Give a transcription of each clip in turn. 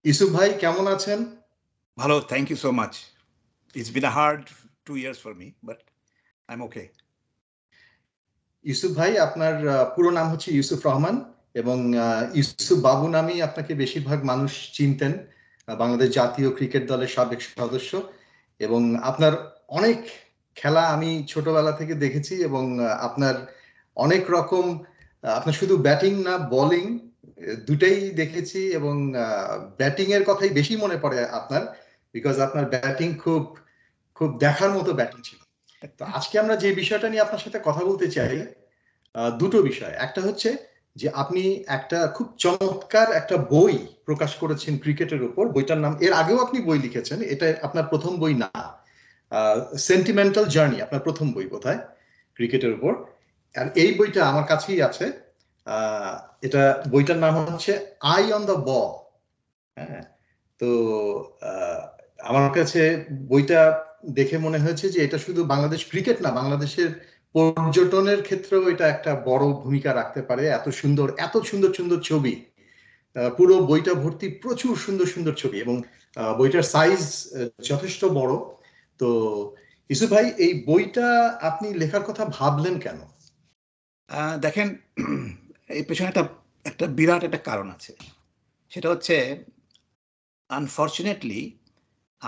ইউসুফ ভাই কেমন আছেন? Hello, thank you so much. It's been a hard 2 years for me, but I'm okay. Yusuf ভাই আপনার পুরো নাম হচ্ছে ইউসুফ রহমান এবং ইউসুফ বাবু নামেই আপনাকে বেশিরভাগ মানুষ চিনতেন। বাংলাদেশ জাতীয় ক্রিকেট দলের সাবেক সদস্য এবং আপনার অনেক খেলা আমি ছোটবেলা থেকে দেখেছি এবং আপনার অনেক রকম আপনার শুধু ব্যাটিং না বোলিং দুটাই দেখেছি এবং ব্যাটিং এর কথাই বেশি মনে পড়ে আপনার, বিকজ আপনার ব্যাটিং খুব খুব দেখার মতো ব্যাটিং ছিল। তো আজকে আমরা যে বিষয়টা নিয়ে আপনার সাথে কথা বলতে চাই, দুটো বিষয়। একটা হচ্ছে যে আপনি একটা খুব চমৎকার একটা বই প্রকাশ করেছেন ক্রিকেটের উপর। বইটার নাম, এর আগেও আপনি বই লিখেছেন, এটা আপনার প্রথম বই না। সেন্টিমেন্টাল জার্নি আপনার প্রথম বই বোধহয় ক্রিকেটের উপর। আর এই বইটা আমার কাছেই আছে। এটা বইটার নাম হচ্ছে আই অন দ্য বল। হ্যাঁ, তো আমার কাছে বইটা দেখে মনে হয়েছে যে এটা শুধু বাংলাদেশ ক্রিকেট না, বাংলাদেশের পর্যটনের ক্ষেত্রেও এটা একটা বড় ভূমিকা রাখতে পারে। এত সুন্দর এত সুন্দর সুন্দর ছবি, পুরো বইটা ভর্তি প্রচুর সুন্দর সুন্দর ছবি এবং বইটার সাইজ যথেষ্ট বড়। তো ইসু ভাই, এই বইটা আপনি লেখার কথা ভাবলেন কেন? দেখেন, এই পেছনে একটা বিরাট একটা কারণ আছে। সেটা হচ্ছে আনফর্চুনেটলি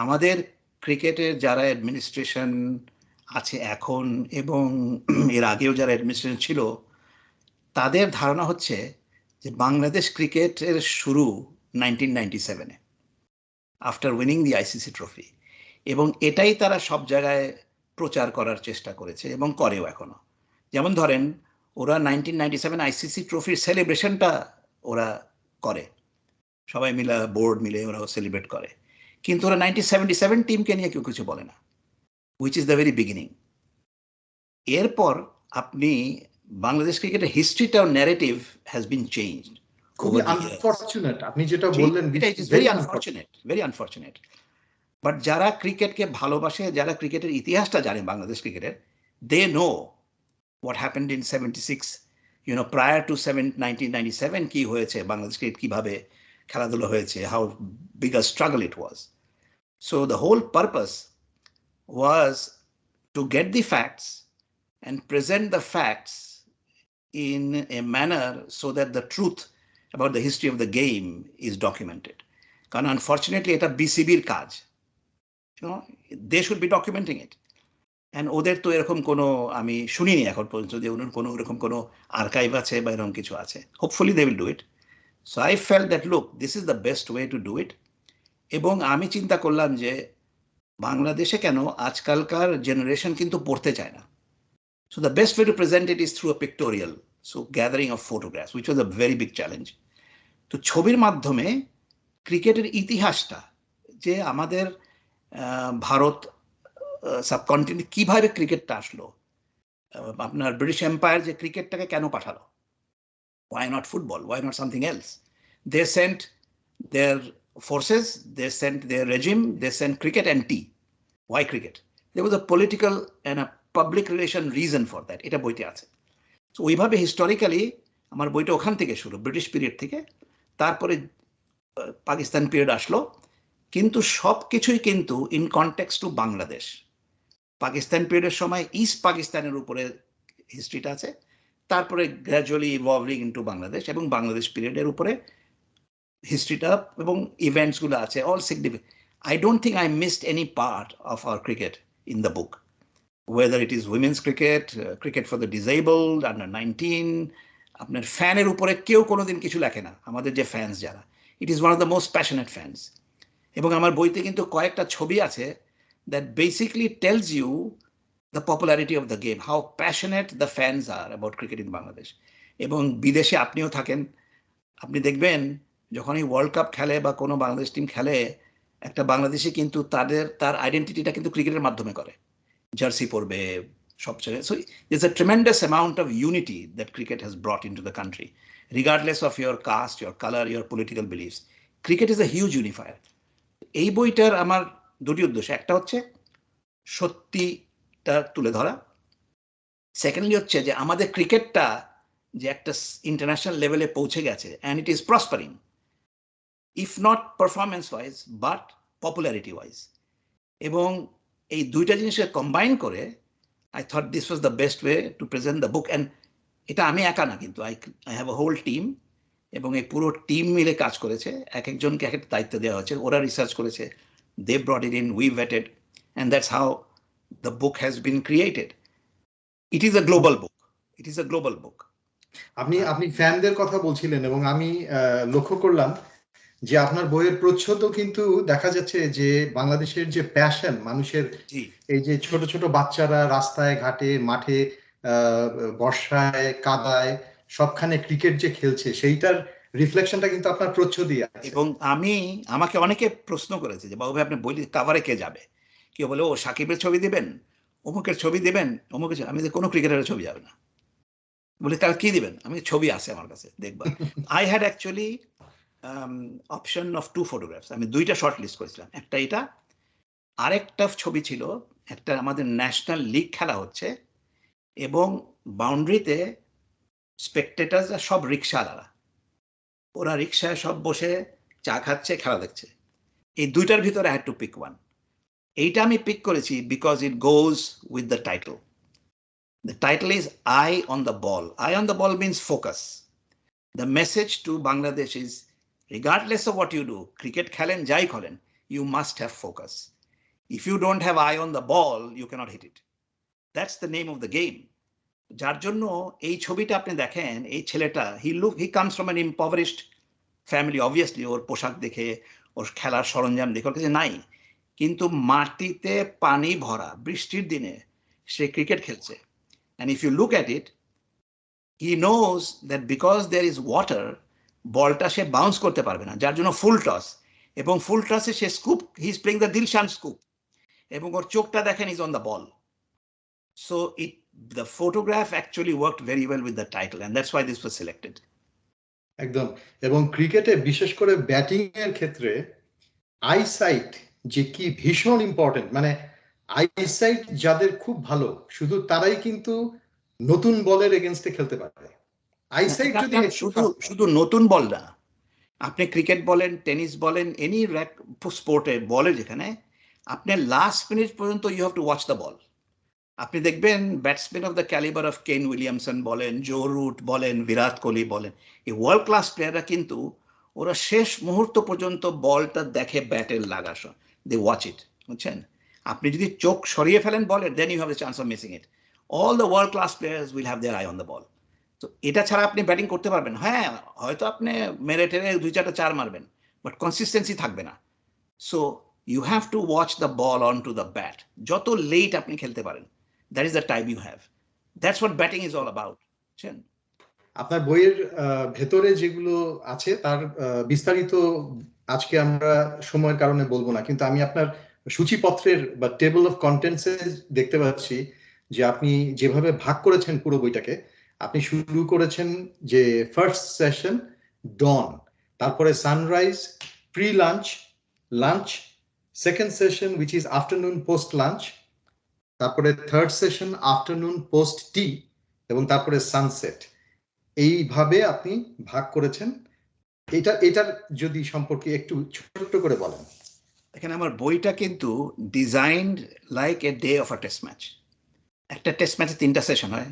আমাদের ক্রিকেটের যারা অ্যাডমিনিস্ট্রেশন আছে এখন এবং এর আগেও যারা অ্যাডমিনিস্ট্রেশন ছিল, তাদের ধারণা হচ্ছে যে বাংলাদেশ ক্রিকেটের শুরু 1997-এ after winning the ICC trophy, এবং এটাই তারা সব জায়গায় প্রচার করার চেষ্টা করেছে এবং করেও এখনো। যেমন ধরেন, ওরা 1997 আইসিসি ট্রফির সেলিব্রেশনটা ওরা করে, সবাই মিলে বোর্ড মিলে ওরা সেলিব্রেট করে, কিন্তু ওরা 1977 টিমকে নিয়ে কেউ কিছু বলে না, which is the very beginning. এরপর আপনি বাংলাদেশ ক্রিকেটের হিস্ট্রিটা ন্যারেটিভ হ্যাজ বিন চেঞ্জড। খুবই আনফরচুনেট আপনি যেটা বললেন, ভেরি আনফরচুনেট। বাট যারা ক্রিকেটকে ভালোবাসে, যারা ক্রিকেটের ইতিহাসটা জানে বাংলাদেশ ক্রিকেটের, they know what happened in 76, prior to 1997 কি হয়েছে, বাংলাদেশ ক্রিকেট কিভাবে খেলাধুলা হয়েছে, how big a struggle it was. So the whole purpose was to get the facts and present the facts in a manner so that the truth about the history of the game is documented. কারণ unfortunately এটা বিসিবির কাজ, they should be documenting it. And ওদের তো এরকম কোনো আমি শুনিনি এখন পর্যন্ত যে ওদের কোনো এরকম কোনো আর্কাইভ আছে বা এরকম কিছু আছে। Hopefully they will do it. So I felt that look, this is the best way to do it. এবং আমি চিন্তা করলাম যে বাংলাদেশে কেন আজকালকার জেনারেশন কিন্তু পড়তে চায় না। So the best way two present it is through a pictorial, so gathering of photographs, which was a very big challenge. তো ছবির মাধ্যমে ক্রিকেটের ইতিহাসটা, যে আমাদের ভারত সাবকন্টিনেন্ট কিভাবে ক্রিকেটটা আসলো, আপনার ব্রিটিশ এম্পায়ার যে ক্রিকেটটাকে কেন পাঠালো, why not football, why not something else? They sent their forces, they sent their regime, they sent cricket and tea. Why cricket? There was a political and a public relation reason for that. এটা বইতে আছে। তো ওইভাবে historically আমার বইটা ওখান থেকে শুরু, ব্রিটিশ পিরিয়ড থেকে, তারপরে পাকিস্তান পিরিয়ড আসলো, কিন্তু সব কিছুই কিন্তু in context to Bangladesh. Pakistan পিরিয়ডের সময় ইস্ট পাকিস্তানের উপরে হিস্ট্রিটা আছে, তারপরে গ্র্যাজুয়ালি ইভলভিং ইনটু বাংলাদেশ, এবং বাংলাদেশ পিরিয়ডের উপরে হিস্ট্রিটা এবং ইভেন্টসগুলো আছে, all significant. I don't think I missed any part of our cricket in the book, weather it is women's cricket, cricket for the disabled, under 19। আপনার ফ্যানের উপরে কেউ কোনোদিন কিছু লেখে না, আমাদের যে ফ্যান্স যারা, it is one of the most passionate fans. এবং আমার বইতে কিন্তু কয়েকটা ছবি আছে that basically tells you the popularity of the game, how passionate the fans are about cricket in Bangladesh. এবং বিদেশে আপনিও থাকেন, আপনি দেখবেন যখনই ওয়ার্ল্ড কাপ খেলে বা কোনো বাংলাদেশ টিম খেলে, একটা বাংলাদেশি কিন্তু তার আইডেন্টিটিটা কিন্তু ক্রিকেটের মাধ্যমে করে, জার্সি পরবে সব জায়গায়। So there's a tremendous amount of unity that cricket has brought into the country, regardless of your caste, your color, your political beliefs. Cricket is a huge unifier. এই বইটার আমার দুটি উদ্দেশ্য, একটা হচ্ছে সত্যিটা তুলে ধরা, সেকেন্ডলি হচ্ছে যে আমাদের ক্রিকেটটা যে একটা ইন্টারন্যাশনাল লেভেলে পৌঁছে গেছে, and it is prospering. if not performance wise but popularity wise. এবং এই দুইটা জিনিসকে কম্বাইন করে I thought this was the best way to present the book. And এটা আমি একা না, কিন্তু I have a whole team, এবং এই পুরো টিম মিলে কাজ করেছে, এক একজনকে এক একটা দায়িত্ব দেওয়া হয়েছে, ওরা রিসার্চ করেছে, they brought it in, we vetted, and that's how the book has been created. It is a global book. It is a global book. আপনি ফ্যানদের কথা বলছিলেন, এবং আমি লক্ষ্য করলাম যে আপনার বইয়ের প্রচ্ছদও কিন্তু দেখা যাচ্ছে যে বাংলাদেশের যে প্যাশন মানুষের, এই যে ছোট ছোট বাচ্চারা রাস্তায় ঘাটে মাঠে বর্ষায় কাদায় সবখানে ক্রিকেট যে খেলছে, সেইটার রিফ্লেকশনটা কিন্তু আপনার প্রচ্ছদই আছে। এবং আমাকে অনেকে প্রশ্ন করেছে যে বাবু ভাই আপনি বই কাভারে কে যাবে, কেউ বলে ও সাকিবের ছবি দিবেন, অমুকের ছবি দিবেন, অমুকের, আমি কোনো ক্রিকেটারের ছবি যাবে না, বলে তাহলে কি দিবেন, আমি ছবি আছে আমার কাছে দেখবা। I had actually option of 2 photographs, আমি 2টা শর্ট লিস্ট করেছিলাম, একটা এটা, আরেকটা ছবি ছিল একটা আমাদের ন্যাশনাল লিগ খেলা হচ্ছে এবং বাউন্ডারিতে স্পেকটেটাররা সব রিক্সাওয়ালারা, ওরা রিক্সায় সব বসে চা খাচ্ছে, খেলা দেখছে। এই 2টার ভিতরে I had to pick one. এইটা আমি পিক করেছি because it goes with the title. The title is eye on the ball. Eye on the ball means focus. The message to Bangladesh is regardless of what you do, cricket খেলেন যাই খেলেন, you must have focus. If you don't have eye on the ball, you cannot hit it. That's the name of the game. যার জন্য এই ছবিটা আপনি দেখেন, এই ছেলেটা he comes from an impoverished family, obviously ওর পোশাক দেখে, ওর খেলার সরঞ্জাম দেখে ওর কাছে নাই, কিন্তু মাটিতে পানি ভরা বৃষ্টির দিনে সে ক্রিকেট খেলছে। And if you look at it, he knows that because there is water, বলটা সে বাউন্স করতে পারবে না, যার জন্য ফুল টস, এবং ফুল টসে সে scoop, he is playing the Dilshan scoop, এবং ওর চোখটা দেখেন is on the ball. So the photograph actually worked very well with the title, and that's why this was selected. একদম। এবং ক্রিকেটে বিশেষ করে ব্যাটিং এর ক্ষেত্রে আইসাইট যে কি ভীষণ ইম্পর্টেন্ট, মানে আইসাইট যাদের খুব ভালো শুধু তারাই কিন্তু নতুন বলের এগেইনস্টে খেলতে পারে। আইসাইট যদি শুধু নতুন বল না, আপনি ক্রিকেট বলেন, টেনিস বলেন, এনি স্পোর্টে বলে যেখানে আপনি লাস্ট মিনিট পর্যন্ত you have to watch the ball. আপনি দেখবেন batsman of the calibre of Kane Williamson বলেন, জো রুট বলেন, বিরাট কোহলি বলেন, এই ওয়ার্ল্ড ক্লাস প্লেয়াররা কিন্তু ওরা শেষ মুহূর্ত পর্যন্ত বলটা দেখে ব্যাটের লাগা, দে ওয়াচ ইট, বুঝছেন? আপনি যদি চোখ সরিয়ে ফেলেন বলের, then you have the chance of missing it. All the world class players will have their eye on the ball. তো এটা ছাড়া আপনি ব্যাটিং করতে পারবেন, হ্যাঁ হয়তো আপনি মেরে টেরে 2-4টা চার মারবেন, বাট কনসিস্টেন্সি থাকবে না। So you have to watch the ball on to the bat. যত লেট আপনি খেলতে পারেন, that is the time you have. That's what batting is all about. বুঝছেন? আপনার বইয়ের ভেতরে যেগুলো আছে তার বিস্তারিত আজকে আমরা সময়ের কারণে বলবো না, কিন্তু আমি আপনার সূচিপত্রের বা টেবল অফ কন্টেন্টসে দেখতে পাচ্ছি যে আপনি যেভাবে ভাগ করেছেন পুরো বইটাকে, আপনি শুরু করেছেন যে ফার্স্ট সেশন ডন, তারপরে sunrise, pre lunch, lunch, second session which is afternoon post lunch, তারপরে থার্ড সেশন আফটারনুন পোস্ট টি, এবং তারপরে সানসেট। এইভাবে আপনি ভাগ করেছেন। এটার যদি সম্পর্কে একটু ছোট করে বলেন। এখানে আমার বইটা কিন্তু designed like a day of a test match. একটা টেস্ট ম্যাচে 3টা সেশন হয়,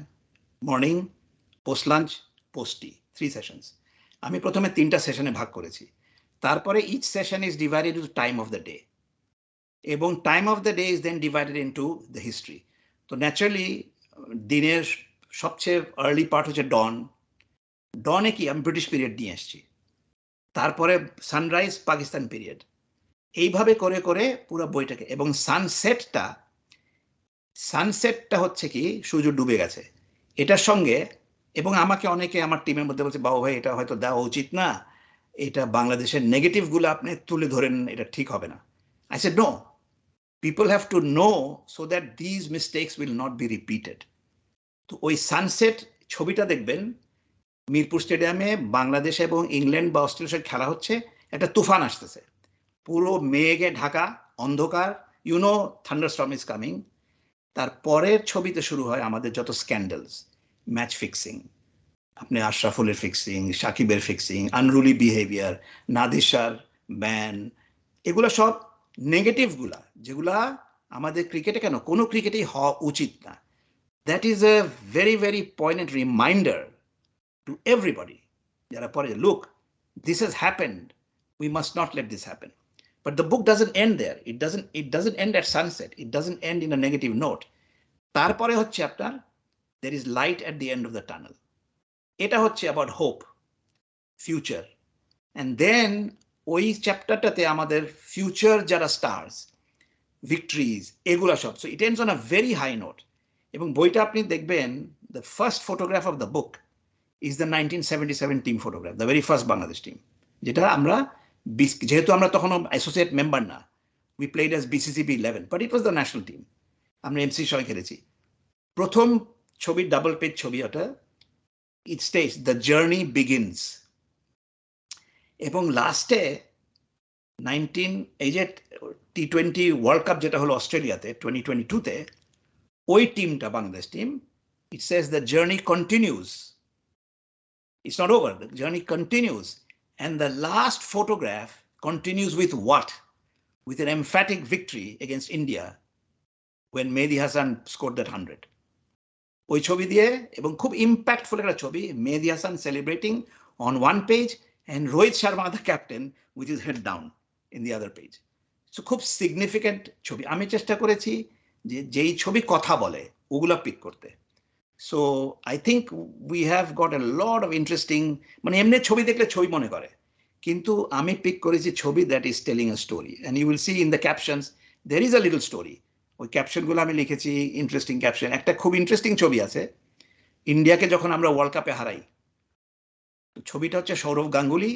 morning, post lunch, post tea, 3 sessions. আমি প্রথমে 3টা সেশনে ভাগ করেছি, তারপরে each session is divided into time of the day, এবং time of the day is then divided into the history. তো ন্যাচারালি দিনের সবচেয়ে আর্লি পার্ট হচ্ছে ডন। ডনে কি আমি ব্রিটিশ পিরিয়ড নিয়ে এসেছি, তারপরে সানরাইজ পাকিস্তান পিরিয়ড, এইভাবে করে করে পুরো বইটাকে। এবং সানসেটটা হচ্ছে কি সূর্য ডুবে গেছে এটার সঙ্গে। এবং আমাকে অনেকে আমার টিমের মধ্যে বলছে, বাবু ভাই এটা হয়তো দেওয়া উচিত না, এটা বাংলাদেশের নেগেটিভগুলো আপনি তুলে ধরেন, এটা ঠিক হবে না। I said no, people have to know so that these mistakes will not be repeated. তো ওই সানসেট ছবিটা দেখবেন, মিরপুর স্টেডিয়ামে বাংলাদেশ এবং ইংল্যান্ড বা অস্ট্রেলিয়ার খেলা হচ্ছে, একটা তুফান আসতেছে, পুরো মেঘে ঢাকা, অন্ধকার, ইউনো থান্ডারস্টর্ম ইজ কামিং। তারপরের ছবিতে শুরু হয় আমাদের যত স্ক্যান্ডালস, ম্যাচ ফিক্সিং, আপনি আশরাফুলের ফিক্সিং, সাকিবের ফিক্সিং, আনরুলি বিহেভিয়ার, নাদির শাহর ব্যান, এগুলো সব নেগেটিভগুলা, যেগুলা আমাদের ক্রিকেটে কেন কোনো ক্রিকেটেই হওয়া উচিত না। That is a very very point reminder to everybody যারা পরে, look this has happened, we must not let this happen. But the book doesn't end there. It doesn't end at sunset. It doesn't end in a negative note. তারপরে হচ্ছে আপনার there is light at the end of the tunnel. এটা হচ্ছে about hope, future. And then ওই চ্যাপ্টারটাতে আমাদের future যারা stars, victories, এগুলা সব। So it ends on a very high note. এবং বইটা আপনি দেখবেন, the first photograph of the book is the 1977 team photograph, the very first Bangladesh team, যেটা আমরা যেহেতু আমরা তখন অ্যাসোসিয়েট মেম্বার না, we played as BCCB 11, but it was the national team, আমরা এমসি সবাই খেলেছি। প্রথম ছবি ডাবল পেজ ছবি, ওটা it states the journey begins. এবং লাস্টে 19 এই যে T20 ওয়ার্ল্ড কাপ যেটা হলো অস্ট্রেলিয়াতে 2022-তে, ওই টিমটা Bangladesh team, it says the journey continuous, it's not over, the journey continuous. And the last photograph continues with what? With an emphatic victory against India when Mehdi Hasan scored that 100. ওই ছবি দিয়ে, এবং খুব ইম্প্যাক্টফুল একটা ছবি, Mehdi Hasan celebrating on one page and Rohit Sharma the captain with his head down in the other page. So খুব significant ছবি। আমি চেষ্টা করেছি যে যেই ছবি কথা বলে ওগুলা পিক করতে। So I think we have got a lot of interesting, মানে এমনি ছবি দেখলে ছবি মনে করে, কিন্তু আমি পিক করেছি ছবি that is telling a story, and you will see in the captions there is a little story. ওই ক্যাপশনগুলো আমি লিখেছি, ইন্টারেস্টিং ক্যাপশন। একটা খুব ইন্টারেস্টিং ছবি আছে, ইন্ডিয়াকে যখন আমরা ওয়ার্ল্ড কাপে হারাই, ছবিটা হচ্ছে সৌরভ গাঙ্গুলি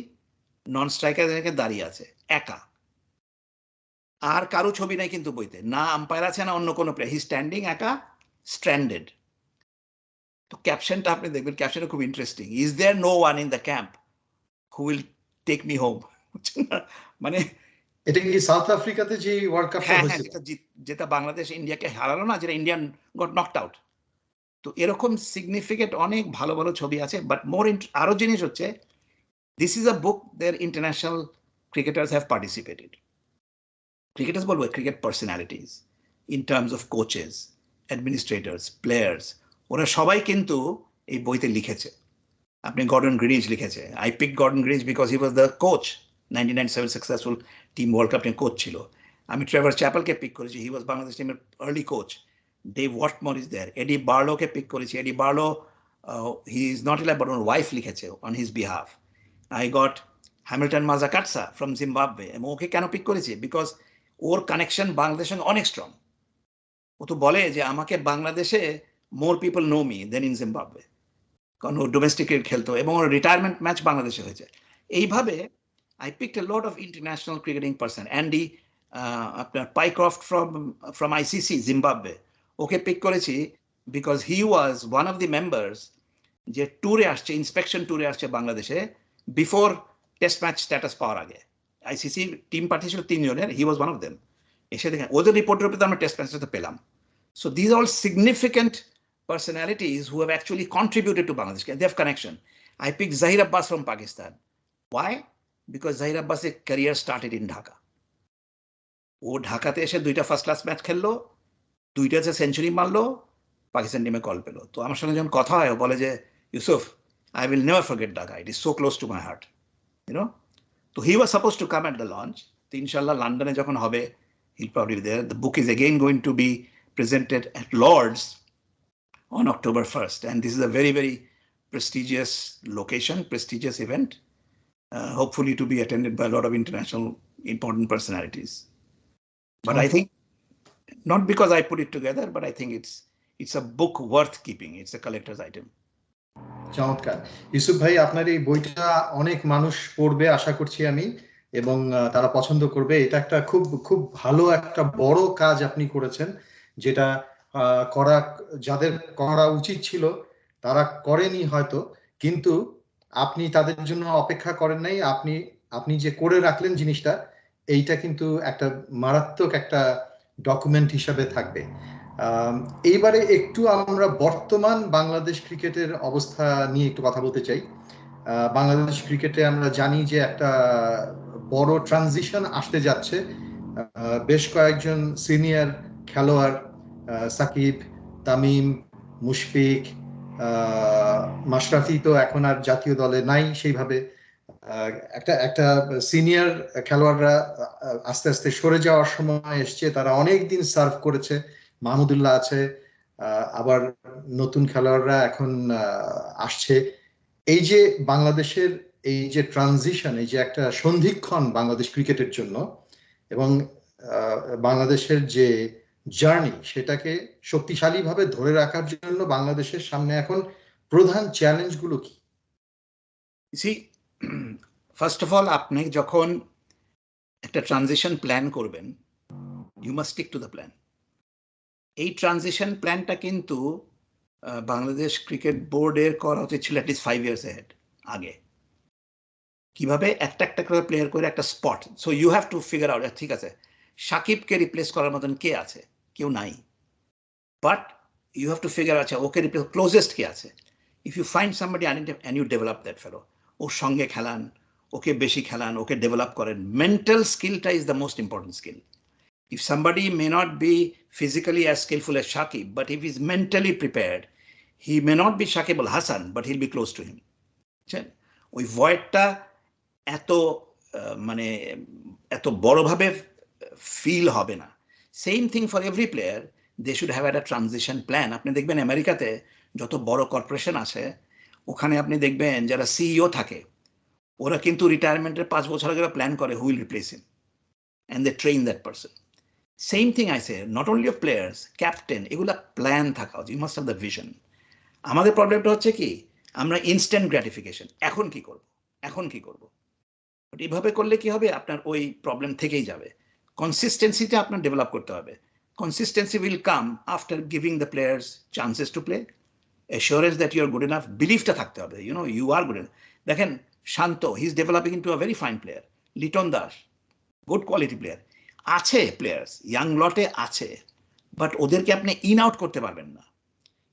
নন স্ট্রাইকার দাঁড়িয়ে আছে একা, আর কারো ছবি নাই কিন্তু বইতে, না আম্পায়ার আছে না অন্য কোনো প্লেয়ার, হি স্ট্যান্ডিং একা, স্ট্র্যান্ডেড। তো ক্যাপশনটা আপনি দেখবেন, ক্যাপশনটা খুব interesting, is there no one in the camp who will take me home. মানে এটা কি সাউথ আফ্রিকাতে যে ওয়ার্ল্ড কাপটা হয়েছিল, যেটা বাংলাদেশ ইন্ডিয়াকে হারালো না, যেটা ইন্ডিয়ান গট নকড আউট। তো এরকম সিগনিফিকেন্ট অনেক ভালো ভালো ছবি আছে। বাট মোর আরো জিনিস হচ্ছে, this is a book there international cricketers have participated. Cricketers বলবো, cricket personalities in terms of coaches, administrators, players, ওরা সবাই কিন্তু এই বইতে লিখেছে। আপনি গর্ডন গ্রিনিজ লিখেছে, I pick Gordon Greenidge because he was the coach, 1997 successful team world cup coach ছিল। আমি ট্রেভার চ্যাপেলকে পিক করেছি, হি ওয়াজ বাংলাদেশ টিমের early coach. Dave Whatmore is there. Eddie বার্লোকে পিক করেছি, Eddie Barlow he is not alive but ওর wife লিখেছে on his behalf. I got Hamilton Masakadza from Zimbabwe, এবং ওকে কেন পিক করেছি, বিকজ ওর কানেকশন বাংলাদেশের সঙ্গে অনেক স্ট্রং। ও তো বলে যে আমাকে বাংলাদেশে more people know me than in Zimbabwe, কারণ ও ডোমেস্টিক ক্রিকেট খেলতো এবং ওর রিটায়ারমেন্ট ম্যাচ বাংলাদেশে হয়েছে। এইভাবে I picked a lot of international cricketing person. Andy Pycroft from ICC, Zimbabwe. Okay, pick করেছি because he was one of the members যে ট্যুরে আসছে, ইন্সপেকশন ট্যুরে আসছে বাংলাদেশে বিফোর টেস্ট ম্যাচ স্ট্যাটাস পাওয়ার আগে। আইসিসি টিম পাঠিয়েছিল 3 জনের, হি ওয়াজ ওয়ান অফ দেম। এসে দেখেন ওদের রিপোর্টের উপরে আমরা টেস্ট ম্যাচটা পেলাম। So these are all significant personalities who have actually contributed to Bangladesh. They have connection. I picked Zahir Abbas from Pakistan. Why? Because Zahir Abbas' career started in Dhaka. ও ঢাকাতে এসে 2টা ফার্স্ট ক্লাস ম্যাচ খেললো, 2টাতে century মারলো, পাকিস্তান টিমে call পেলো। তো আমার সঙ্গে যখন কথা হয়, বলে যে Yusuf, I will never forget Dhaka, it is so close to my heart, you know. তো he was suppose to come at the launch. তো ইনশাল্লাহ লন্ডনে যখন হবে, he'll probably be there. The book is again going to be presented at Lord's on October 1st, and this is a very, very prestigious location, prestigious event, hopefully to be attended by a lot of international important personalities. But I think not because I put it together, but I think it's a book worth keeping. It's a collector's item. চমৎকার। ইউসুফ ভাই, আপনার এই বইটা অনেক মানুষ পড়বে আশা করছি আমি, এবং তারা পছন্দ করবে। এটা একটা খুব খুব ভালো একটা বড় কাজ আপনি করেছেন, যেটা যাদের করা উচিত ছিল তারা করেনি হয়তো, কিন্তু আপনি তাদের জন্য অপেক্ষা করেন নাই। আপনি যে করে রাখলেন জিনিসটা, এইটা কিন্তু একটা মারাত্মক একটা ডকুমেন্ট হিসাবে থাকবে। এইবারে একটু আমরা বর্তমান বাংলাদেশ ক্রিকেটের অবস্থা নিয়ে একটু কথা বলতে চাই। বাংলাদেশ ক্রিকেটে আমরা জানি যে একটা বড় ট্রানজিশন আসতে যাচ্ছে। বেশ কয়েকজন সিনিয়র খেলোয়াড় সাকিব, তামিম, মুশফিক, মাশরাফি তো এখন আর জাতীয় দলে নাই সেইভাবে। একটা একটা সিনিয়র খেলোয়াড়রা আস্তে আস্তে সরে যাওয়ার সময় এসছে, তারা অনেক দিন সার্ভ করেছে। মাহমুদুল্লাহ আছে, আবার নতুন খেলোয়াড়রা এখন আসছে। এই যে বাংলাদেশের এই যে ট্রানজিশন, এই যে একটা সন্ধিক্ষণ বাংলাদেশ ক্রিকেটের জন্য, এবং বাংলাদেশের যে জার্নি সেটাকে শক্তিশালীভাবে ধরে রাখার জন্য বাংলাদেশের সামনে এখন প্রধান চ্যালেঞ্জগুলো কি? সি, ফার্স্ট অফ অল আপনি যখন একটা ট্রানজিশন প্ল্যান করবেন, you must stick to the plan. এই ট্রানজিশন প্ল্যানটা কিন্তু বাংলাদেশ ক্রিকেট বোর্ডের করা উচিত ছিল অ্যাটলিস্ট 5 years ahead আগে। কিভাবে একটা একটা করে প্লেয়ার করে একটা spot, so you have to figure out, ঠিক আছে সাকিবকে রিপ্লেস করার মতন কে আছে? কেউ নাই, but you have to figure, আচ্ছা ওকে রিপ্লেস ক্লোজেস্ট কে আছে? If you find somebody and you develop that fellow, ওর সঙ্গে খেলান, ওকে বেশি খেলান, ওকে ডেভেলপ করেন। মেন্টাল স্কিলটা is the most important skill. If somebody may not be physically as skillful as Shakib, but if he's mentally prepared, he may not be Shakib al Hasan, but he'll be close to him. ওই ভয়েডটা এত মানে এত বড়ভাবে feel হবে না। Same thing for every player, they should have একটা transition plan. আপনি দেখবেন আমেরিকাতে যত বড় কর্পোরেশন আছে, ওখানে আপনি দেখবেন যারা সিইও থাকে, ওরা কিন্তু রিটায়ারমেন্টের 5 বছর আগে প্ল্যান করে who will replace him, and they train that person. Same thing I say, not only of players, captain, এগুলা প্ল্যান থাকা উচিত। You must have the vision. আমাদের প্রবলেমটা হচ্ছে কি, আমরা ইনস্ট্যান্ট গ্র্যাটিফিকেশন, এখন কি করব, এখন কি করব। বাট এইভাবে করলে কি হবে, আপনার ওই প্রবলেম থেকেই যাবে। কনসিস্টেন্সিটা আপনার ডেভেলপ করতে হবে। Consistency will come after giving the players chances to play, assurance that you are good enough, বিলিফটা থাকতে হবে, you know you are good enough. দেখেন Shanto, he is developing into a very fine player. Liton Das, good quality player আছে, players young লটে আছে, but ওদেরকে আপনি in out করতে পারবেন না।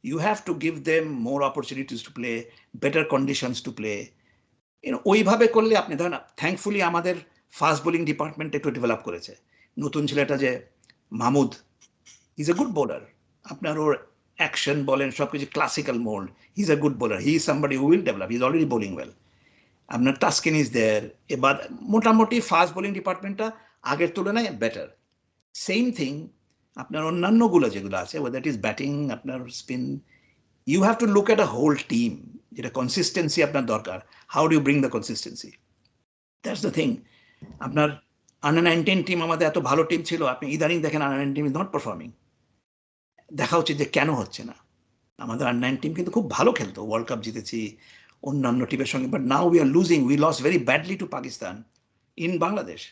You have to give them more opportunities to play, better conditions to play. ওইভাবে করলে আপনি ধরেন, থ্যাঙ্কফুলি আমাদের ফাস্ট বোলিং ডিপার্টমেন্ট একটু ডেভেলপ করেছে। নতুন ছেলেটা যে Mahmud, is a good bowler. আপনার ওর অ্যাকশন বলেন সব কিছু classical mould, he is a good bowler, he is somebody who will develop, he is already bowling well. আপনার টাস্কিন ইজ দেয়ার। এবার মোটামুটি ফাস্ট বোলিং ডিপার্টমেন্টটা আগের তুলনায় বেটার। সেম থিং আপনার অন্যান্যগুলো যেগুলো আছে, ওয়েদার ইট ইজ ব্যাটিং, আপনার spin, you have to look at a whole team, যেটা কনসিস্টেন্সি আপনার দরকার। How do you bring the consistency, that's the thing. আপনার আন্ডার-19 টিম আমাদের এত ভালো টিম ছিল, আপনি ইদানিং দেখেন under nineteen team is not performing. দেখা উচিত যে কেন হচ্ছে না। আমাদের আন্ডার-19 টিম কিন্তু খুব ভালো খেলতো, ওয়ার্ল্ড কাপ জিতেছি অন্যান্য টিমের সঙ্গে, but now we are losing, we lost very badly to Pakistan in Bangladesh.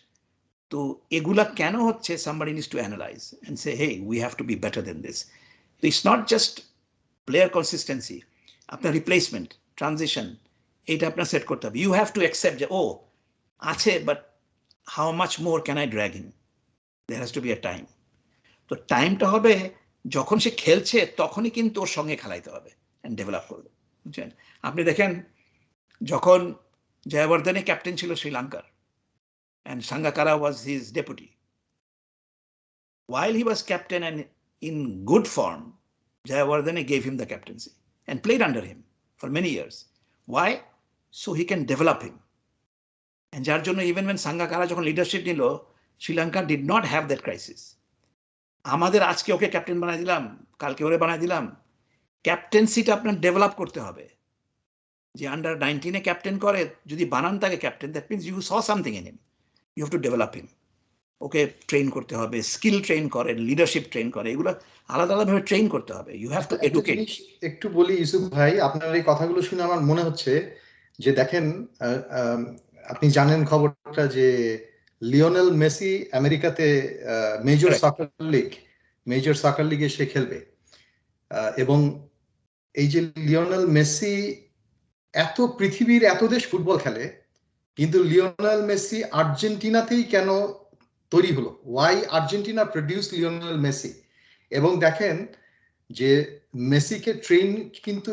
তো এগুলা কেন হচ্ছে, somebody needs to analyze and say, hey, we have to be better than this. So it's not just player consistency, আপনার replacement, transition, এটা আপনার set করতে হবে। You have to accept যে ও আছে, but how much more can I drag him, there has to be a time. তো টাইমটা হবে যখন সে খেলছে, তখনই কিন্তু ওর সঙ্গে খেলাইতে হবে অ্যান্ড ডেভেলপ করবে, বুঝছেন। আপনি দেখেন যখন জয়াবর্ধনে ক্যাপ্টেন ছিল শ্রীলঙ্কার, and Sangakkara was his deputy. While he was captain and in good form, Jayawardene gave him the captaincy and played under him for many years. Why? So he can develop him. And যার জন্য even when Sangakkara যখন leadership নিল, Sri Lanka did not have that crisis. আমাদের আজকে ওকে captain বানাই দিলাম, কালকে ওরে বানাই দিলাম। ক্যাপ্টেন্সিটা আপনার ডেভেলপ করতে হবে। যে আন্ডার-19 ক্যাপ্টেন করে, যদি বানান তাকে captain, that means you saw something in him. You have to develop him. ওকে ট্রেন করতে হবে, স্কিল ট্রেন করেন, লিডারশিপ ট্রেন করে, এগুলো আলাদা আলাদাভাবে ট্রেন করতে হবে। You have to educate. একটু বলি ইউসুফ ভাই, আপনার এই কথাগুলো শুনে আমার মনে হচ্ছে যে দেখেন, আপনি জানেন খবরটা যে লিওনেল মেসি আমেরিকাতে মেজর সকার লিগে সে খেলবে, এবং এই যে লিওনেল মেসি এত পৃথিবীর এত দেশ ফুটবল খেলে, কিন্তু লিওনেল মেসি আর্জেন্টিনাতেই কেন তৈরি হলো? Why Argentina produce Lionel Messi? এবং দেখেন যে মেসিকে ট্রেন, কিন্তু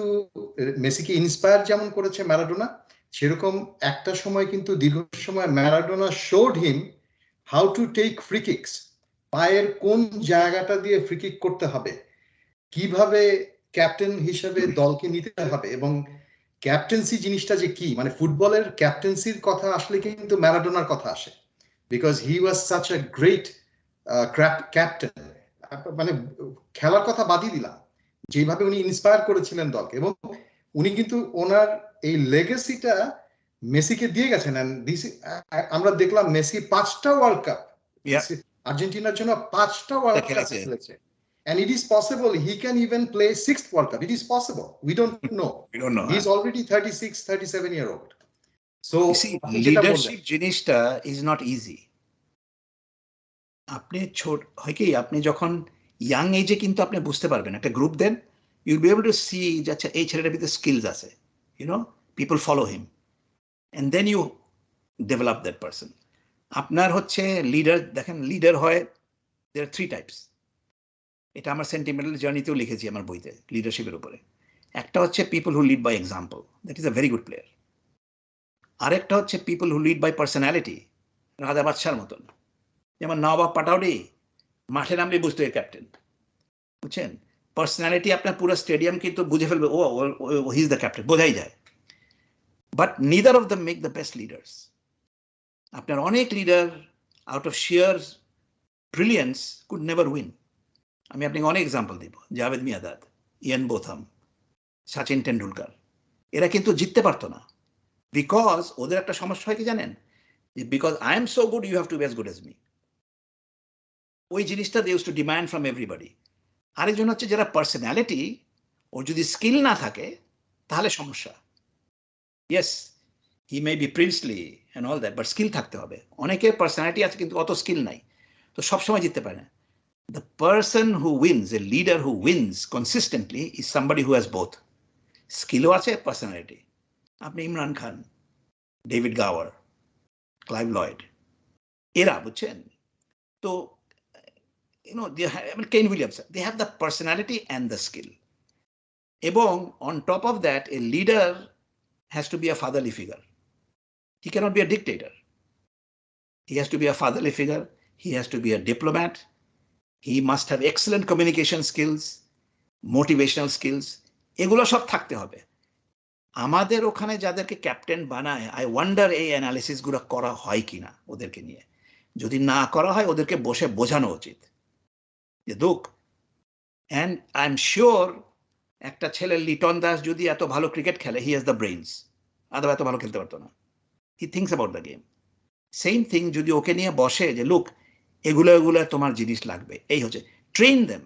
মেসিকে ইন্সপায়ার যেমন করেছে ম্যারাডোনা, সেরকম একটা সময় কিন্তু দীর্ঘ সময় Maradona showed him how to take free kicks, পায়ের কোন জায়গাটা দিয়ে ফ্রি কিক করতে হবে, কিভাবে ক্যাপ্টেন হিসেবে দলকে নিতে হবে, এবং ক্যাপ্টেন্সি জিনিসটা যে কি, মানে ফুটবলের ক্যাপ্টেন্সির কথা আসলে কিন্তু ম্যারাডোনার কথা আসে, because he was such a great captain. মানে খেলার কথা বাদই দিলাম, যেভাবে উনি ইন্সপায়ার করেছিলেন দলকে, এবং উনি কিন্তু ওনার এই লেগেসিটা মেসিকে দিয়ে গেছেন। আমরা দেখলাম মেসি 5টা ওয়ার্ল্ড কাপ আর্জেন্টিনার জন্য 5টা ওয়ার্ল্ড কাপ খেলেছে, and it is possible he can even play 6th World Cup. It is possible. We don't know. He's already 36, 37-year-old. So leadership জিনিসটা is not easy. আপনি হয় কি, আপনি যখন ইয়াং এজে কিন্তু আপনি বুঝতে পারবেন, একটা গ্রুপ দেন, you'll be able to see যে আচ্ছা এই ছেলেটার ভিতরে স্কিলস আছে, people follow him, and then you develop that person. আপনার হচ্ছে লিডার, দেখেন লিডার হয়, there are 3 types. এটা আমার সেন্টিমেন্টাল জার্নিতেও লিখেছি আমার বইতে লিডারশিপের উপরে। একটা হচ্ছে people who lead by example, that is a very good player. আরেকটা হচ্ছে people who lead by personality, রাজা বাদশার মতন, যেমন নবাব পাটাউডি মাঠে নামলে বুঝতে হয় ক্যাপ্টেন, বুঝছেন? পার্সোনালিটি আপনার পুরো স্টেডিয়াম কিন্তু বুঝে ফেলবে, ও হি ইজ দ্য ক্যাপ্টেন, বোঝাই যায়। But neither of the make the best leaders. আপনার অনেক leader out of sheer brilliance could never win. আমি আপনাকে অনেক এক্সাম্পল দিব, জাভেদ মিয়াঁদাদ, ইয়ান বোথাম, সচিন টেন্ডুলকার, এরা কিন্তু জিততে পারতো না, বিকজ ওদের একটা সমস্যা হয় কি জানেন, because I am so good you have to be as good as me. ওই জিনিসটা they use to demand from everybody. আরেকজন হচ্ছে যারা পার্সোনালিটি, ওর যদি স্কিল না থাকে তাহলে সমস্যা। Yes, he may be princely and all that, but skill থাকতে হবে। অনেকের পার্সোনালিটি আছে কিন্তু অত স্কিল নাই, তো সবসময় জিততে পারে না। The person who wins, a leader who wins consistently, is somebody who has both skill আছে, personality. আপনি ইমরান খান, ডেভিড গাওয়ার, ক্লাইভ লয়েড, এরা বুঝছেন তো, কেন Williams, they have the personality and the skill. এবং on top of that, a leader has to be a fatherly figure. He cannot be a dictator. He has to be a fatherly figure. He has to be a diplomat. He must have excellent communication skills, motivational skills. এগুলো সব থাকতে হবে। আমাদের ওখানে যাদেরকে captain বানায়, I wonder এই analysis গুলো করা হয় কিনা ওদেরকে নিয়ে। যদি না করা হয়, ওদেরকে বসে বোঝানো উচিত যে দুঃখ। অ্যান্ড আই এম শিওর একটা ছেলে লিটন দাস যদি এত ভালো ক্রিকেট খেলে, হি হ্যাজ দ্য ব্রেইনস, আদৌ এত ভালো খেলতে পারতো না। হি thinks about the game. Same thing যদি ওকে নিয়ে বসে যে লুক এগুলো তোমার জিনিস লাগবে, এই হচ্ছে ট্রেন দেম,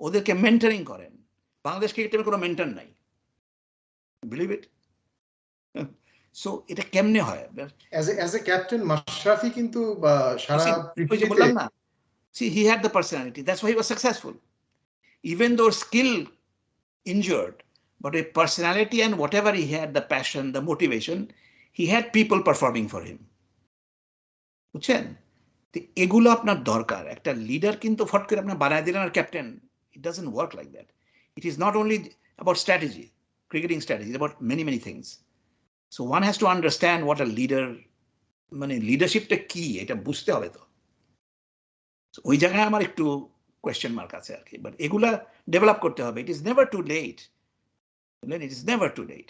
ওদেরকে মেন্টরিং করেন। বাংলাদেশ ক্রিকেটের কোনো মেন্টর নাই, বিলিভ ইট। সো এটা কেমনে হয়? অ্যাজ এ ক্যাপ্টেন মাশরাফি কিন্তু সারা পৃথিবীতে, বললাম না, see he had the personality, that's why he was successful, even though skill injured, but a personality and whatever he had, the passion, the motivation, he had people performing for him, বুঝছেন? এগুলো আপনার দরকার। একটা leader কিন্তু ফট করে আপনার বানায় দিলেন আর captain, it doesn't work like that. It is not only about strategy, cricketing strategy, about many many things. So one has to understand what a leader, মানে লিডারশিপটা কি এটা বুঝতে হবে। তো ওই জায়গায় আমার একটু কোয়েশ্চেন মার্ক আছে আর কি, বাট এগুলা ডেভেলপ করতে হবে। It is never too late, it is never too late.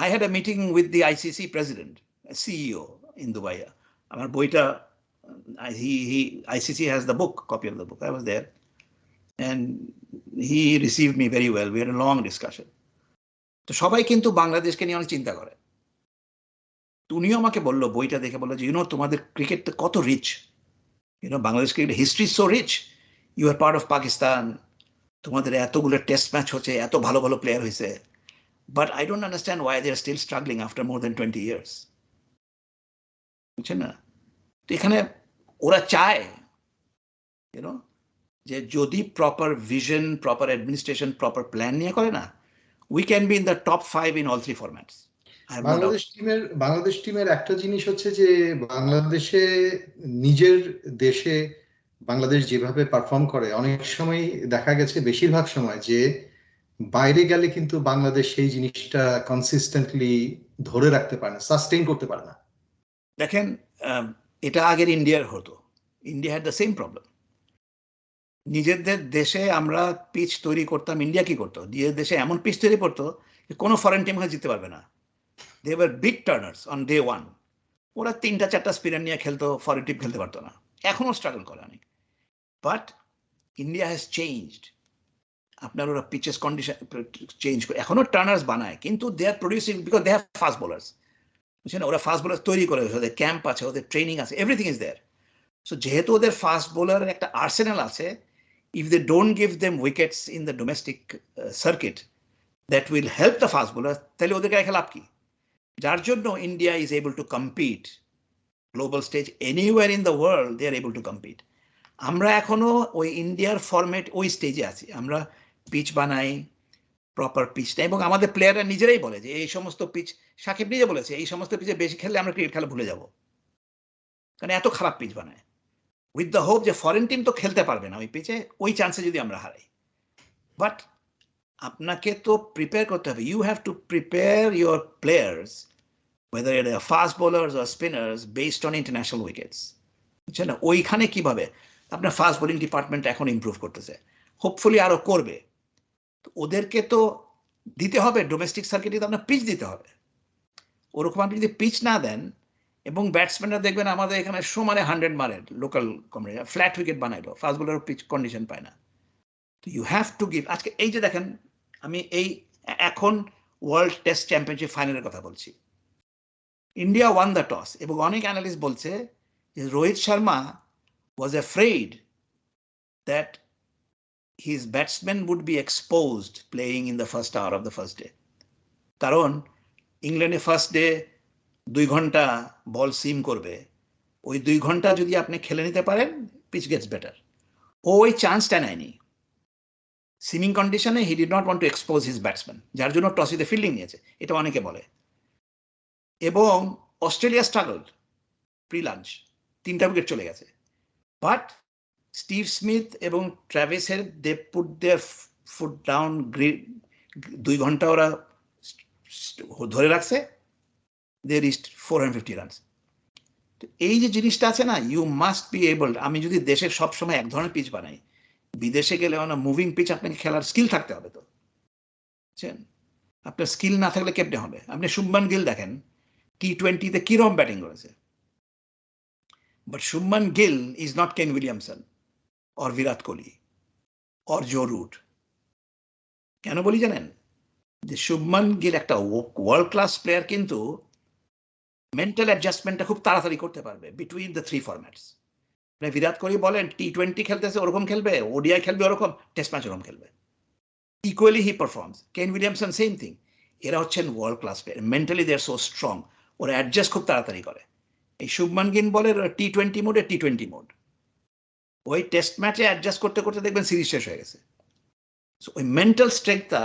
I had a meeting with the ICC president, CEO in Dubai. আমার বইটা, ICC has the book, copy of the book. I was there, and he received me very well. We had a long discussion. তো সবাই কিন্তু বাংলাদেশকে নিয়ে অনেক চিন্তা করে। উনিও আমাকে বললো, বইটা দেখে বললো যে তোমাদের ক্রিকেট কত rich, Bangladesh cricket history so rich, you are part of Pakistan, তোমাদের এতগুলো টেস্ট ম্যাচ হচ্ছে, এত ভালো ভালো প্লেয়ার হয়েছে, but I don't understand why they are still struggling after more than 20 years, বুঝছেন না? তো এখানে ওরা চায় যে যদি proper vision, proper administration, proper plan নিয়ে করে না, we can be in the top 5 in all 3 formats. Bangladesh টিমের একটা জিনিস হচ্ছে যে বাংলাদেশে, নিজের দেশে বাংলাদেশ যেভাবে পারফর্ম করে, অনেক সময় দেখা গেছে, বেশিরভাগ সময় যে বাইরে গেলে কিন্তু বাংলাদেশ সেই জিনিসটা কনসিস্টেন্টলি ধরে রাখতে পারে না, সাস্টেইন করতে পারে না। দেখেন এটা আগের ইন্ডিয়ার হতো, India had the same problem. নিজেদের দেশে আমরা পিচ তৈরি করতাম, ইন্ডিয়া কি করতো, নিজেদের দেশে এমন পিচ তৈরি করতো যে কোনো ফরেন টিম হয়ে জিততে পারবে না। They were big turners on day one. ওরা 3টা 4টা স্পিনার নিয়ে খেলতো, ফরেন টিম খেলতে পারতো না, এখনো স্ট্রাগল করে অনেক। But India has changed. আপনার ওরা পিচেস কন্ডিশন চেঞ্জ করে এখনো টার্নার্স বানায়, কিন্তু they are producing because they have fast bowlers, বুঝছেন, ওরা ফাস্ট বোলার তৈরি করে, ওদের ক্যাম্প আছে, ওদের ট্রেনিং আছে, এভরিথিং ইজ দেয়ার। সো যেহেতু ওদের ফাস্ট বোলারের একটা আর্সেনাল আছে, if they don't give them wickets in the domestic circuit that will help the fast bowler, তাহলে ওদের গায়ে খেলা কি? যার জন্য India is able to compete global stage anywhere in the world, they are able to compete. আমরা এখনো ওই ইন্ডিয়ার ফরম্যাট ওই স্টেজে আছি, আমরা পিচ বানাই, প্রপার পিচ নাই, এবং আমাদের প্লেয়াররা নিজেরাই বলে যে এই সমস্ত পিচ, সাকিব নিজে বলেছে এই সমস্ত পিচে বেশি খেললে আমরা ক্রিকেট খেলা ভুলে যাব, কারণ এত খারাপ পিচ বানায়, উইথ দ্য হোপ যে ফরেন টিম তো খেলতে পারবে না ওই পিচে, ওই চান্সে যদি আমরা হারাই। বাট আপনাকে তো প্রিপেয়ার করতে হবে, you have to prepare your players whether it are fast bowlers or spinners based on international wickets, বুঝছেন না? ওইখানে কিভাবে আপনার ফাস্ট বোলিং ডিপার্টমেন্ট এখন ইমপ্রুভ করতেছে, হোপফুলি আরো করবে। ওদেরকে তো দিতে হবে ডোমেস্টিক সার্কিটে, আপনার পিচ দিতে হবে। ওরকম আপনি যদি পিচ না দেন, এবং ব্যাটসম্যানরা দেখবেন আমাদের এখানে সমানে 100 মারে, লোকাল কমরে ফ্ল্যাট উইকেট বানাইলো, ফাস্ট বোলার পিচ কন্ডিশন পায় না। তো ইউ হ্যাভ টু গিভ। আজকে এই যে দেখেন, আমি এই এখন ওয়ার্ল্ড টেস্ট চ্যাম্পিয়নশিপ ফাইনালের কথা বলছি, ইন্ডিয়া ওয়ান দ্য টস, এবং অনেক অ্যানালিস্ট বলছে যে Rohit Sharma was afraid that his batsman would be exposed playing in the first hour of the first day. কারণ ইংল্যান্ডে ফার্স্ট ডে 2 ঘন্টা বল সিম করবে, ওই 2 ঘন্টা যদি আপনি খেলে নিতে পারেন, পিচ গেটস বেটার। ও ওই চান্সটা নেয়নি, সিমিং কন্ডিশনে he did not want to expose his batsman, যার জন্য টসিতে ফিল্ডিং নিয়েছে, এটা অনেকে বলে। এবং অস্ট্রেলিয়া স্ট্রাগলড প্রি লাঞ্চ, 3টা উইকেট চলে গেছে, বাট স্টিভ স্মিথ এবং ট্র্যাভিসের they put their foot down, 2 ঘন্টা ওরা ধরে রাখছে, দে রিচড 450 রানস। তো এই যে জিনিসটা আছে না, ইউ মাস্ট বি এবল। আমি যদি দেশের সবসময় এক ধরনের পিচ বানাই, বিদেশে গেলে মুভিং পিচ আপনাকে খেলার স্কিল থাকতে হবে। তো বুঝছেন, আপনার স্কিল না থাকলে কেমনে হবে? আপনি শুভমান গিল দেখেন T20-তে কিরকম ব্যাটিং করেছে, but Shubman Gill is not Kane Williamson or Virat Kohli or Joe Root. কেন বলি জানেন? যে শুভমান গিল একটা ওয়ার্ল্ড ক্লাস প্লেয়ার, কিন্তু মেন্টাল অ্যাডজাস্টমেন্টটা খুব তাড়াতাড়ি করতে পারবে between the 3 formats. Virat Kohli বলেন T20 খেলতেছে ওরকম খেলবে, ওডিআই খেলবে ওরকম, টেস্ট ম্যাচ ওরকম খেলবে, equally he performs. Kane Williamson same thing. এরা হচ্ছেন world class player, mentally they are so strong, ওরা অ্যাডজাস্ট খুব তাড়াতাড়ি করে। এই শুভমান গিল বলের T20 মোডে T20 মোড, ওই টেস্ট ম্যাচে অ্যাডজাস্ট করতে করতে দেখবেন সিরিজ শেষ হয়ে গেছে। সো ওই মেন্টাল স্ট্রেংথটা,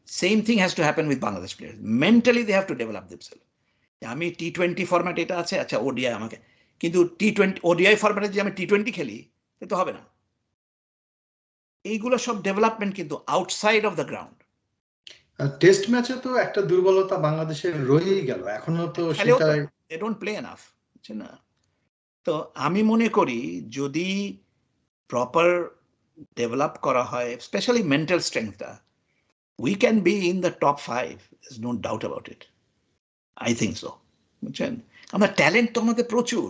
same thing has to happen with Bangladesh player, mentally they have to develop themself. আমি T20 ফরম্যাট এটা আছে, আচ্ছা ওডিআই আমাকে, কিন্তু T20 ওডিআই ফরম্যাটে যদি আমি T20 খেলি তো হবে না। এইগুলো সব ডেভেলপমেন্ট কিন্তু outside of the ground. Test ম্যাচে তো একটা দুর্বলতা বাংলাদেশের রয়েই গেল, এখনো তো সেটা দে ডোন্ট প্লে এনাফ, বুঝছেন না? তো আমি মনে করি যদি প্রপার ডেভেলপ করা হয়, স্পেশালি মেন্টাল স্ট্রেংথটা, we can be in the top 5, there's no doubt about it. I think so, বুঝছেন? আমরা ট্যালেন্ট তো আমাদের প্রচুর,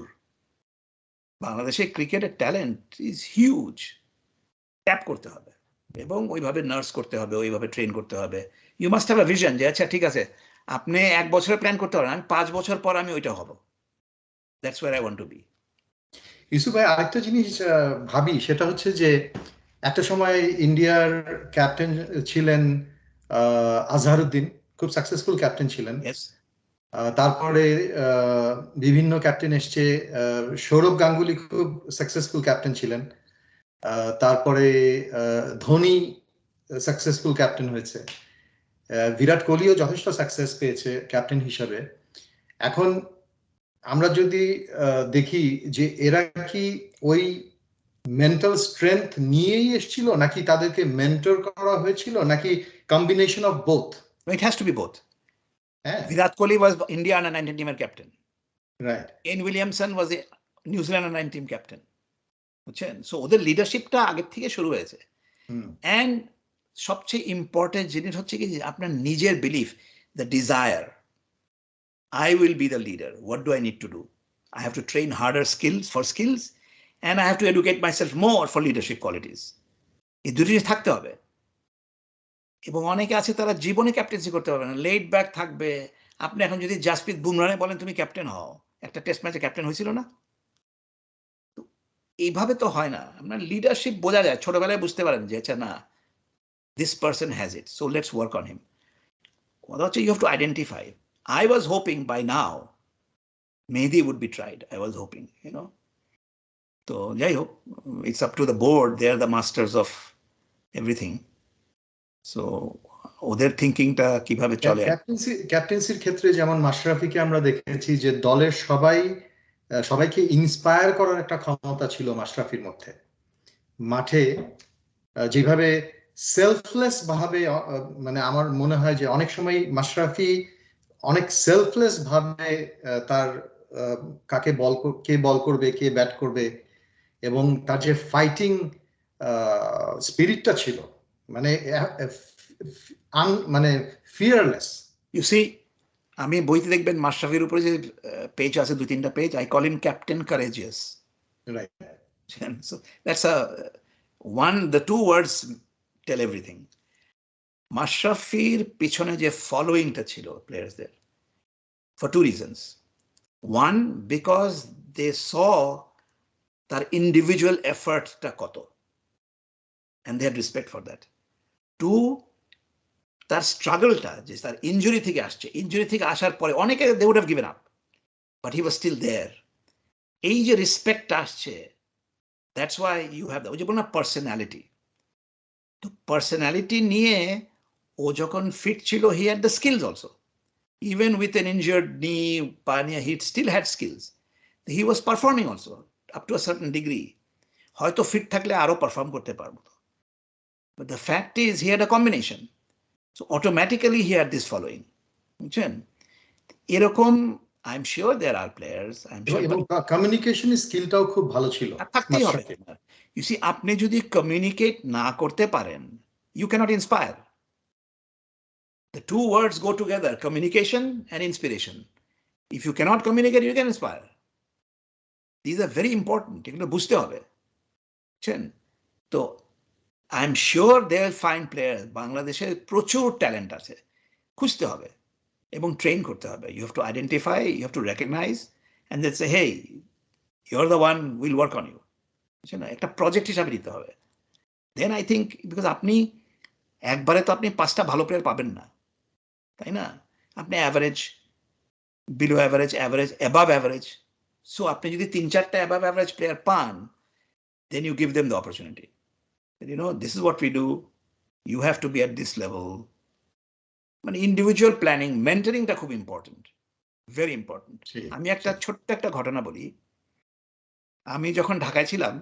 বাংলাদেশে ক্রিকেটের ট্যালেন্ট ইজ হিউজ। ট্যাপ করতে হবে এবং ওইভাবে নার্স করতে হবে, ওইভাবে ট্রেন করতে হবে। You must have a vision যে আচ্ছা ঠিক আছে, আপনি 1 বছরের প্ল্যান করতে পারেন, আমি 5 বছর পর আমি ওইটা হব, that's where I want to be. Yusuf ভাই, আরেকটা জিনিস ভাবি, সেটা হচ্ছে যে একটা সময় ইন্ডিয়ার ক্যাপ্টেন ছিলেন আজহারউদ্দিন, খুব সাকসেসফুল ক্যাপ্টেন ছিলেন। তারপরে বিভিন্ন ক্যাপ্টেন এসছে, সৌরভ গাঙ্গুলি খুব সাকসেসফুল ক্যাপ্টেন ছিলেন, তারপরে ধোনি সাকসেসফুল ক্যাপ্টেন হয়েছে, বিরাট কোহলিও যথেষ্ট সাকসেস পেয়েছে ক্যাপ্টেন হিসাবে। এখন আমরা যদি দেখি যে এরা কি ওই মেন্টাল স্ট্রেংথ নিয়েই এসেছিল, নাকি তাদেরকে মেন্টর করা হয়েছিল, নাকি combination of both? It has to be both. হ্যাঁ, Virat Kohli was India under-19 team captain. Right. Kane Williamson was the New Zealand under-19 team captain. বুঝছেন? সো ওদের লিডারশিপটা আগের থেকে শুরু হয়েছে। অ্যান্ড সবচেয়ে ইম্পর্টেন্ট জিনিস হচ্ছে কি, আপনার নিজের belief, the desire, I will be the leader. What do I need to do? I have to train harder skills, and I have to educate myself more for leadership qualities. এই দুটি থাকতে হবে। এবং অনেকে আছে তারা জীবনে ক্যাপ্টেন্সি করতে পারবে না, লেট ব্যাক থাকবে। আপনি এখন যদি জাসপ্রীত বুমরাহকে বলেন তুমি ক্যাপ্টেন হও, একটা টেস্ট ম্যাচে ক্যাপ্টেন হয়েছিল না? এইভাবে তো হয় না। আপনার লিডারশিপ বোঝা যায়, ছোটবেলায় বুঝতে পারেন যে আচ্ছা না, this person has it, so let's work on him. কথা হচ্ছে you have to identify. I was hoping by now Mehdi would be tried. I was hoping, তো যাই হোক, it's up to the board. They are the masters of everything. So ওদের থিঙ্কিংটা কিভাবে চলে। ক্যাপ্টেন্সির ক্ষেত্রে যেমন মাশরাফিকে আমরা দেখেছি যে দলের সবাইকে ইন্সপায়ার করার একটা ক্ষমতা ছিল মাশরাফির মধ্যে। মাঠে যেভাবে সেলফলেস ভাবে, মানে আমার মনে হয় যে অনেক সময় মাশরাফি অনেক সেলফলেস ভাবে তার কে বল করবে, কে ব্যাট করবে, এবং তার যে ফাইটিং স্পিরিটটা ছিল, মানে মানে ফিয়ারলেস। ইউ সি, আমি বইতে দেখবেন মাশরাফির উপরে যে পেজ আছে, 2-3টা page, I call him captain courageous. Right. So that's the two words tell everything. মাশরাফির পিছনে যে ফলোইংটা ছিল প্লেয়ার্সদের, for two reasons. One, because they saw তার ইন্ডিভিজুয়াল এফর্টটা কত, and they had respect for that. Two, তার স্ট্রাগলটা, যে তার ইঞ্জুরি থেকে আসছে, ইঞ্জুরি থেকে আসার পরে অনেকে they would have given up, but he was still there. এই যে রেসপেক্টটা আসছে, that's why you have ওই যে বললাম না পার্সোনালিটি, তো পার্সোনালিটি নিয়ে ও যখন ফিট ছিল, he had the skills also. Even with an injured knee, Pania, he still had skills. He was performing also up to a certain degree. হয়তো fit থাকলে আরো পারফর্ম করতে পারবো। But the fact is he had a combination. So automatically he had this following. বুঝছেন? এরকম I'm sure there are players. I'm sure. এবং communication স্কিলটাও খুব ভালো ছিল। থাকতেই হবে। You see, আপনি যদি কমিউনিকেট না করতে পারেন, you cannot inspire. The two words go together, communication and inspiration. If you cannot communicate, you can inspire. These are very important. এগুলো বুঝতে হবে। বুঝছেন? তো I'm sure they will find players. বাংলাদেশে প্রচুর ট্যালেন্ট আছে, খুঁজতে হবে এবং ট্রেন করতে হবে। You have to identify, you have to recognize, and then say, hey, you're the one, we'll work on you. বুঝছেন? একটা প্রজেক্ট হিসাবে নিতে হবে। Then I think, because আপনি একবারে তো আপনি 5টা ভালো প্লেয়ার পাবেন না, তাই না? আপনি average, below average, average, above average. So আপনি যদি 3-4টা অ্যাবাভ অ্যাভারেজ প্লেয়ার পান, then you give them the opportunity. This is what we do. You have to be at this level. মানে ইন্ডিভিজুয়াল প্ল্যানিং, মেন্টরিংটা খুব ইম্পর্টেন্ট, ভেরি ইম্পর্টেন্ট। আমি ছোট্ট একটা ঘটনা বলি। আমি যখন ঢাকায় ছিলাম,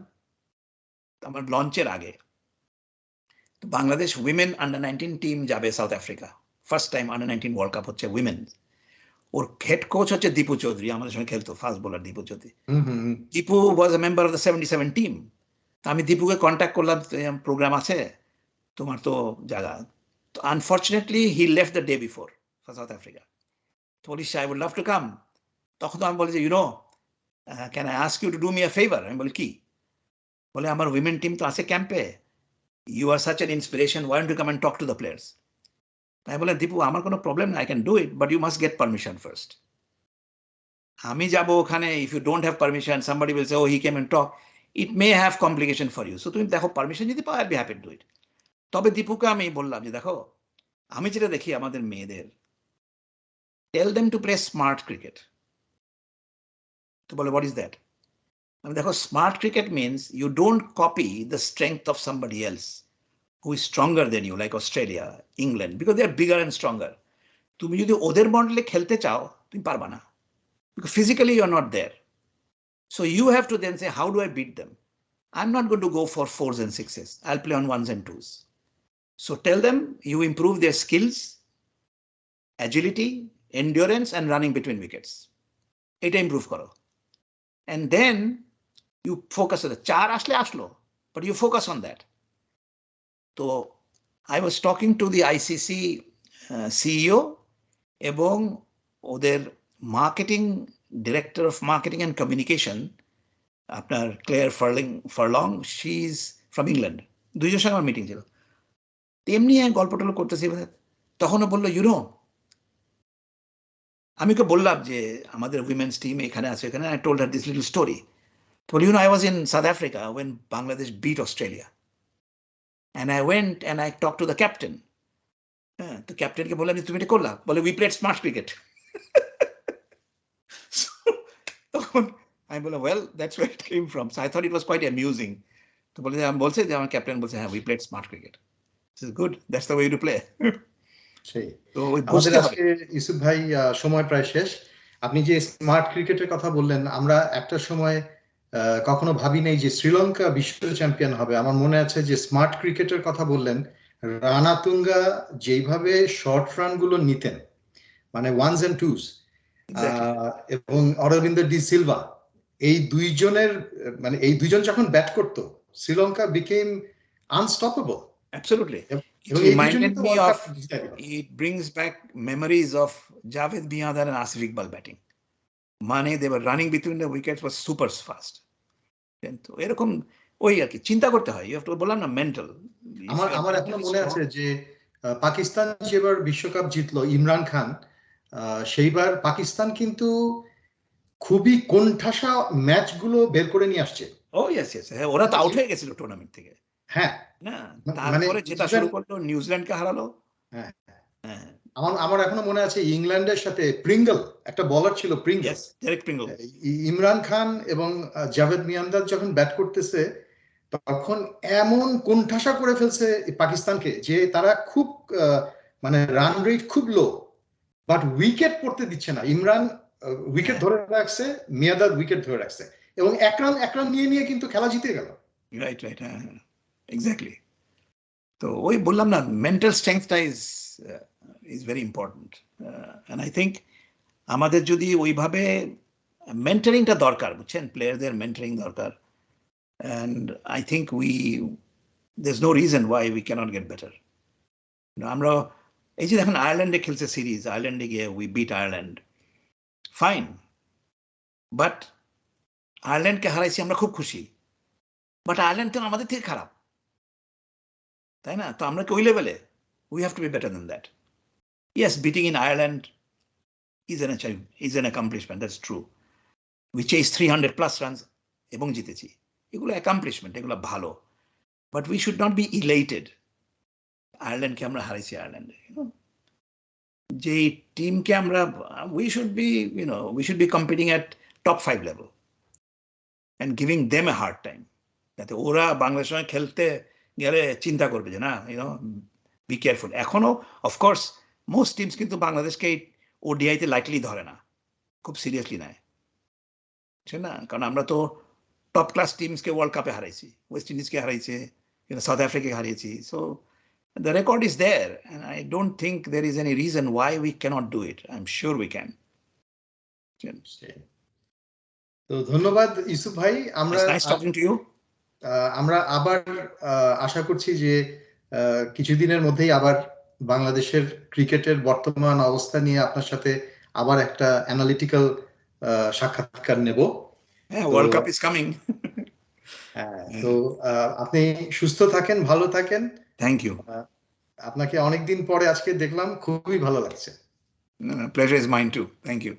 আমার লঞ্চের আগে, বাংলাদেশ উইমেন আন্ডার-19 টিম যাবে South Africa, first time under nineteen world cup হচ্ছে উইমেন। ওর হেড কোচ হচ্ছে দীপু চৌধুরী, আমাদের সঙ্গে খেলতো, fast bowler Dipu Chowdhury. Dipu was a member of the 77 team. আমি দীপুকে কন্ট্যাক্ট করলাম, প্রোগ্রাম আছে তোমার তো জায়গা। তো unfortunately he left the day before for South Africa. তো বলিস I would love to come. তখন তো আমি বলি যে can I ask you to do me a favour? আমি বলি কি? বলে আমার উইমেন টিম তো আছে ক্যাম্পে, you are such an inspiration, why don't you come and talk to the players? তাই বলে দীপু, আমার কোনো প্রবলেম না, I can do it, but you must get permission first. আমি যাবো ওখানে, if you don't have permission, somebody will say oh he came and talk, it may have complication for you. So তুমি দেখো, permission যদি পাও, I be happy to do it. তবে দীপুকে আমি বললাম যে দেখো, আমি যেটা দেখি আমাদের মেয়েদের, tell them to play smart cricket. তো বলে হোয়াট ইজ দ্যাট? আমি দেখো, smart cricket means you don't copy the strength of somebody else who is stronger than you, like Australia, England, because they are bigger and stronger. তুমি যদি ওদের মডেলে খেলতে চাও, তুমি পারবা না, because physically you are not there. So you have to then say, how do I beat them? I'm not going to go for 4s and 6s. I'll play on 1s and 2s. So tell them you improve their skills, agility, endurance, and running between wickets. Eta improve karo. And then you focus on the 4 ashlo, but you focus on that. So I was talking to the ICC CEO এবং ওদের marketing director of marketing and communication আপনার Claire Furlong, she is from England. দুইজনের সঙ্গে আমার meeting ছিল। তেমনি এক গল্প টল্প করতেছি, তখনও বললো ইউনো, আমি ওকে বললাম যে আমাদের উইমেন্স টিম এখানে আছে, এখানে I told her this little story. বলি, you know, I was in South Africa when Bangladesh beat Australia and I went and I talked to the captain. The captain ke bola, তুমি এটা করলা? বলে, we played smart cricket. So তখন আমি বললাম, well, that's where it came from. So I thought it was quite amusing. তো বলে, আমি বলছি যে আমার ক্যাপ্টেন বলছে, হ্যাঁ, we played smart cricket. This is good. That's the way to play. সেই তো আমাদের আজকে ইউসুফ ভাই সময় প্রায় শেষ। আপনি যে স্মার্ট ক্রিকেটের কথা বললেন, আমরা একটা সময় কখনো ভাবি নাই যে শ্রীলঙ্কা বিশ্ব চ্যাম্পিয়ন হবে। আমার মনে আছে যে স্মার্ট ক্রিকেটের কথা বললেন, রানাতুঙ্গা যেইভাবে শর্ট রান গুলো নিতেন, মানে 1s and 2s, এবং অরবিন্দ ডি সিলভা, এই দুইজনের মানে এই দুইজন যখন ব্যাট করতো, Sri Lanka became unstoppable. Absolutely. It reminded me of, it brings back memories of Javed Miandar and Asif Iqbal batting. মানে they were running between the wickets was super fast. কিন্তু এরকম ওই আর কি চিন্তা করতে হয়। বললাম না, মেন্টাল। আমার এখনো মনে আছে যে পাকিস্তান যেবার বিশ্বকাপ জিতলো, ইমরান খান, সেইবার পাকিস্তান কিন্তু খুবই কোণঠাসা ম্যাচগুলো বের করে নিয়ে আসছে। ও ইয়েস ইয়েস, হ্যাঁ, ওরা তো আউট হয়ে গেছিল টুর্নামেন্ট থেকে। হ্যাঁ, না, তারপরে যেটা শুরু করলো, নিউজিল্যান্ডকে হারালো। হ্যাঁ, আমার এখনো মনে আছে ইংল্যান্ডের সাথে প্রিঙ্গল, একটা বলার ছিল প্রিঙ্গল, ইমরান খান এবং জাভেদ মিয়ান্দার যখন ব্যাট করতেছে, তখন এমন কোণঠাসা করে ফেলছে পাকিস্তানকে যে তারা খুব মানে রান রেট খুব লো, বাট উইকেট পড়তে দিচ্ছে না। ইমরান উইকেট ধরে রাখছে, মিয়াদার উইকেট ধরে রাখছে, এবং এক রান নিয়ে কিন্তু খেলা জিতে গেল। রাইট রাইট, হ্যাঁ, এক্স্যাক্টলি। তো ওই বললাম না, mental স্ট্রেংথটা is very important, and I think আমাদের যদি ওইভাবে মেন্টরিংটা দরকার, বুঝছেন, প্লেয়ারদের মেন্টরিং দরকার, and I think there's no reason why we cannot get better. আমরা এই যে দেখুন, আয়ারল্যান্ডে খেলছে সিরিজ, আয়ারল্যান্ডে গিয়ে we beat Ireland, fine, but আয়ারল্যান্ডকে হারাইছি, আমরা খুব খুশি, বাট আয়ারল্যান্ড তো আমাদের থেকে খারাপ, তাই না? তো আমরা কি ওই লেভেলে? We have to be better than that. Yes, beating in Ireland is an accomplishment, that's true. We chased 300 plus runs এবং জিতেছি, এগুলো accomplishment, এগুলো ভালো, but we should not be elated. আয়ারল্যান্ডকে আমরা হারাইছি, আয়ারল্যান্ডে যে টিমকে আমরা, we should be competing at top 5 level and giving them a hard time, যাতে ওরা বাংলাদেশের সঙ্গে খেলতে গেলে চিন্তা করবে যে না, বি কেয়ারফুল। এখনো অফকোর্স মোস্ট টিমস কিন্তু বাংলাদেশকে ওডিআইতে লাইটলি ধরে না, খুব সিরিয়াসলি নেয়, বুঝছেন না? কারণ আমরা তো টপ ক্লাস টিমসকে ওয়ার্ল্ড কাপে হারাইছি, ওয়েস্ট ইন্ডিজকে হারাইছে, সাউথ আফ্রিকাকে হারিয়েছি। So the record is there, and I don't think there is any reason why we can't do it. I am sure we can. তো ধন্যবাদ ইউসুফ ভাই। আমরা আবার আশা করছি যে কিছুদিনের মধ্যেই আবার বাংলাদেশের ক্রিকেটের বর্তমান অবস্থা নিয়ে আপনার সাথে আবার একটা অ্যানালিটিক্যাল সাক্ষাৎকার নেব। World cup is coming. তো আপনি সুস্থ থাকেন, ভালো থাকেন। Thank you. আপনাকে অনেকদিন পরে আজকে দেখলাম, খুবই ভালো লাগছে। Pleasure is mine too. Thank you.